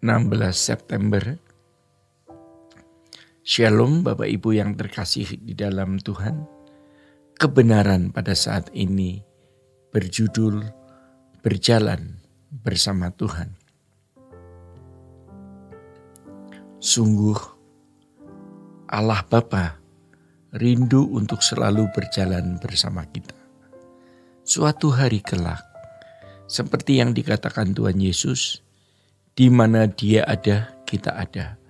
16 September. Shalom Bapak Ibu yang terkasih di dalam Tuhan. Kebenaran pada saat ini berjudul Berjalan Bersama Tuhan. Sungguh Allah Bapa rindu untuk selalu berjalan bersama kita. Suatu hari kelak, seperti yang dikatakan Tuhan Yesus, di mana Dia ada, kita ada.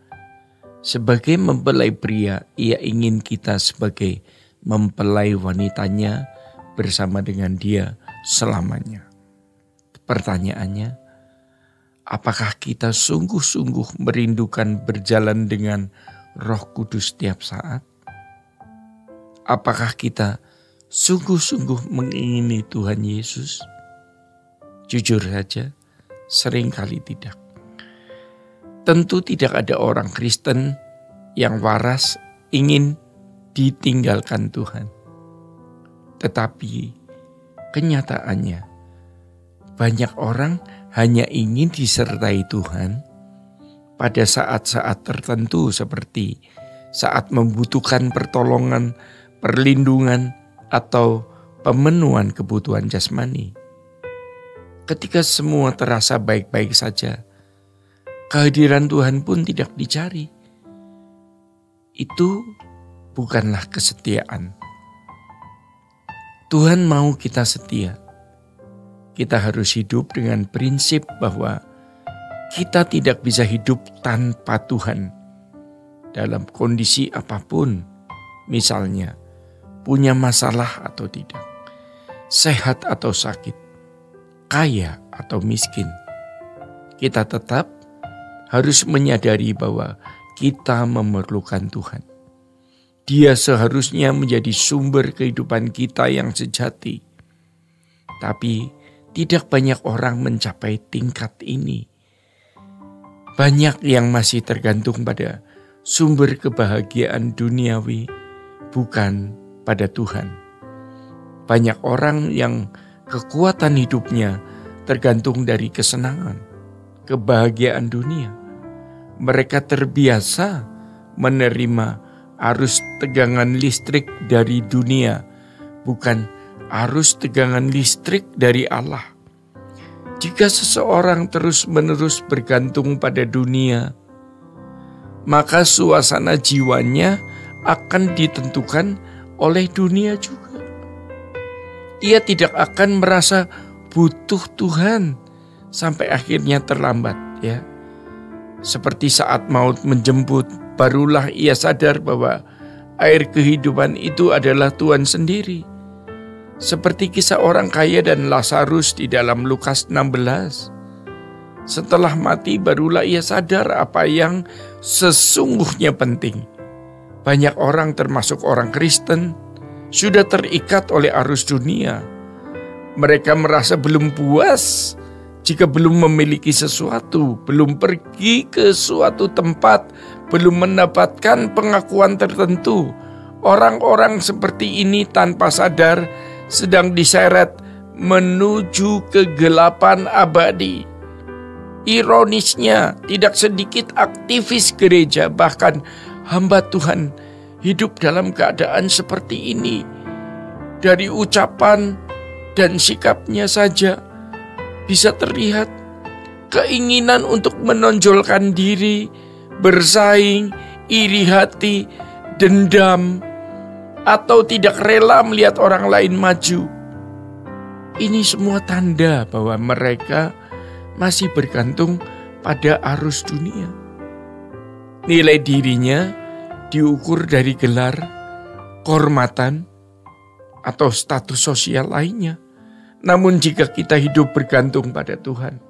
Sebagai mempelai pria, Ia ingin kita sebagai mempelai wanitanya bersama dengan Dia selamanya. Pertanyaannya, apakah kita sungguh-sungguh merindukan berjalan dengan Roh Kudus setiap saat? Apakah kita sungguh-sungguh mengingini Tuhan Yesus? Jujur saja, seringkali tidak. Tentu tidak ada orang Kristen yang waras ingin ditinggalkan Tuhan. Tetapi kenyataannya banyak orang hanya ingin disertai Tuhan pada saat-saat tertentu seperti saat membutuhkan pertolongan, perlindungan, atau pemenuhan kebutuhan jasmani. Ketika semua terasa baik-baik saja, kehadiran Tuhan pun tidak dicari. Itu bukanlah kesetiaan. Tuhan mau kita setia. Kita harus hidup dengan prinsip bahwa kita tidak bisa hidup tanpa Tuhan. Dalam kondisi apapun, misalnya punya masalah atau tidak, sehat atau sakit, kaya atau miskin, kita tetap harus menyadari bahwa kita memerlukan Tuhan. Dia seharusnya menjadi sumber kehidupan kita yang sejati. Tapi tidak banyak orang mencapai tingkat ini. Banyak yang masih tergantung pada sumber kebahagiaan duniawi, bukan pada Tuhan. Banyak orang yang kekuatan hidupnya tergantung dari kesenangan, kebahagiaan dunia. Mereka terbiasa menerima arus tegangan listrik dari dunia, bukan arus tegangan listrik dari Allah. Jika seseorang terus-menerus bergantung pada dunia, maka suasana jiwanya akan ditentukan oleh dunia juga. Ia tidak akan merasa butuh Tuhan sampai akhirnya terlambat, ya. Seperti saat maut menjemput, barulah ia sadar bahwa air kehidupan itu adalah Tuhan sendiri. Seperti kisah orang kaya dan Lazarus di dalam Lukas 16. Setelah mati barulah ia sadar apa yang sesungguhnya penting. Banyak orang termasuk orang Kristen sudah terikat oleh arus dunia. Mereka merasa belum puas jika belum memiliki sesuatu, belum pergi ke suatu tempat, belum mendapatkan pengakuan tertentu. Orang-orang seperti ini tanpa sadar sedang diseret menuju kegelapan abadi. Ironisnya, tidak sedikit aktivis gereja, bahkan hamba Tuhan, hidup dalam keadaan seperti ini. Dari ucapan dan sikapnya saja bisa terlihat keinginan untuk menonjolkan diri, bersaing, iri hati, dendam, atau tidak rela melihat orang lain maju. Ini semua tanda bahwa mereka masih bergantung pada arus dunia. Nilai dirinya diukur dari gelar, kehormatan, atau status sosial lainnya. Namun jika kita hidup bergantung pada Tuhan,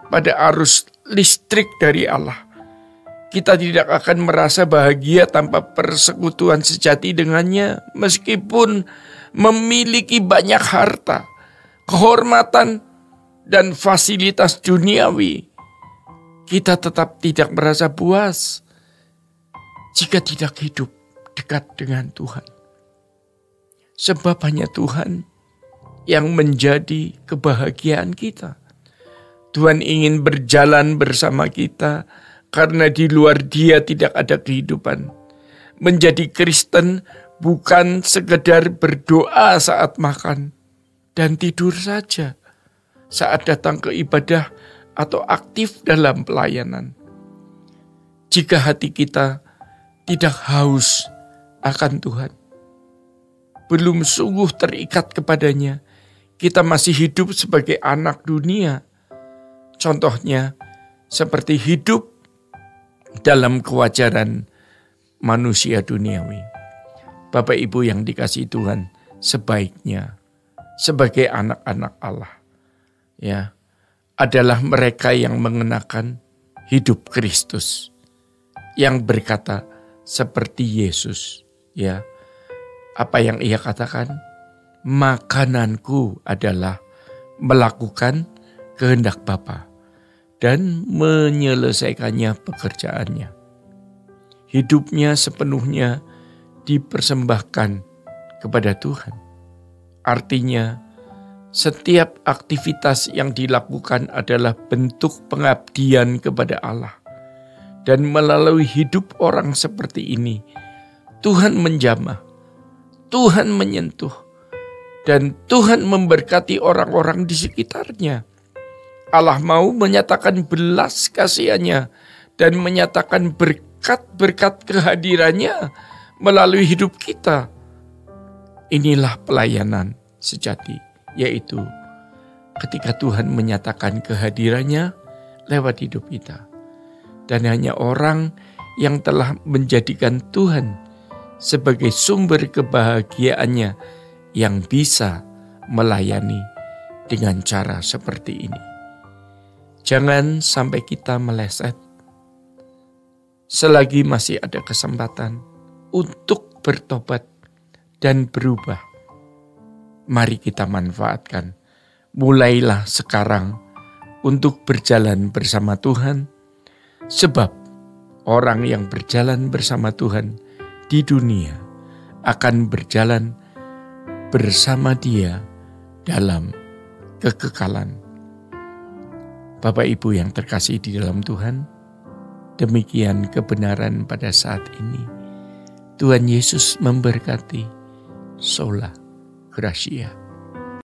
pada arus listrik dari Allah, kita tidak akan merasa bahagia tanpa persekutuan sejati dengannya, meskipun memiliki banyak harta, kehormatan, dan fasilitas duniawi. Kita tetap tidak merasa puas jika tidak hidup dekat dengan Tuhan. Sebab hanya Tuhan yang menjadi kebahagiaan kita. Tuhan ingin berjalan bersama kita karena di luar Dia tidak ada kehidupan. Menjadi Kristen bukan sekedar berdoa saat makan dan tidur saja, saat datang ke ibadah atau aktif dalam pelayanan. Jika hati kita tidak haus akan Tuhan, belum sungguh terikat kepadanya, kita masih hidup sebagai anak dunia. Contohnya seperti hidup dalam kewajaran manusia duniawi. Bapak Ibu yang dikasihi Tuhan, sebaiknya sebagai anak-anak Allah, ya, adalah mereka yang mengenakan hidup Kristus, yang berkata seperti Yesus, ya. Apa yang Ia katakan? Makananku adalah melakukan kehendak Bapa dan menyelesaikannya pekerjaannya. Hidupnya sepenuhnya dipersembahkan kepada Tuhan. Artinya, setiap aktivitas yang dilakukan adalah bentuk pengabdian kepada Allah. Dan melalui hidup orang seperti ini, Tuhan menjamah, Tuhan menyentuh, dan Tuhan memberkati orang-orang di sekitarnya. Allah mau menyatakan belas kasihannya dan menyatakan berkat-berkat kehadirannya melalui hidup kita. Inilah pelayanan sejati, yaitu ketika Tuhan menyatakan kehadirannya lewat hidup kita. Dan hanya orang yang telah menjadikan Tuhan sebagai sumber kebahagiaannya yang bisa melayani dengan cara seperti ini. Jangan sampai kita meleset. Selagi masih ada kesempatan untuk bertobat dan berubah, mari kita manfaatkan. Mulailah sekarang untuk berjalan bersama Tuhan, sebab orang yang berjalan bersama Tuhan di dunia akan berjalan bersama Dia dalam kekekalan. Bapak Ibu yang terkasih di dalam Tuhan, demikian kebenaran pada saat ini. Tuhan Yesus memberkati. Sola Gracia.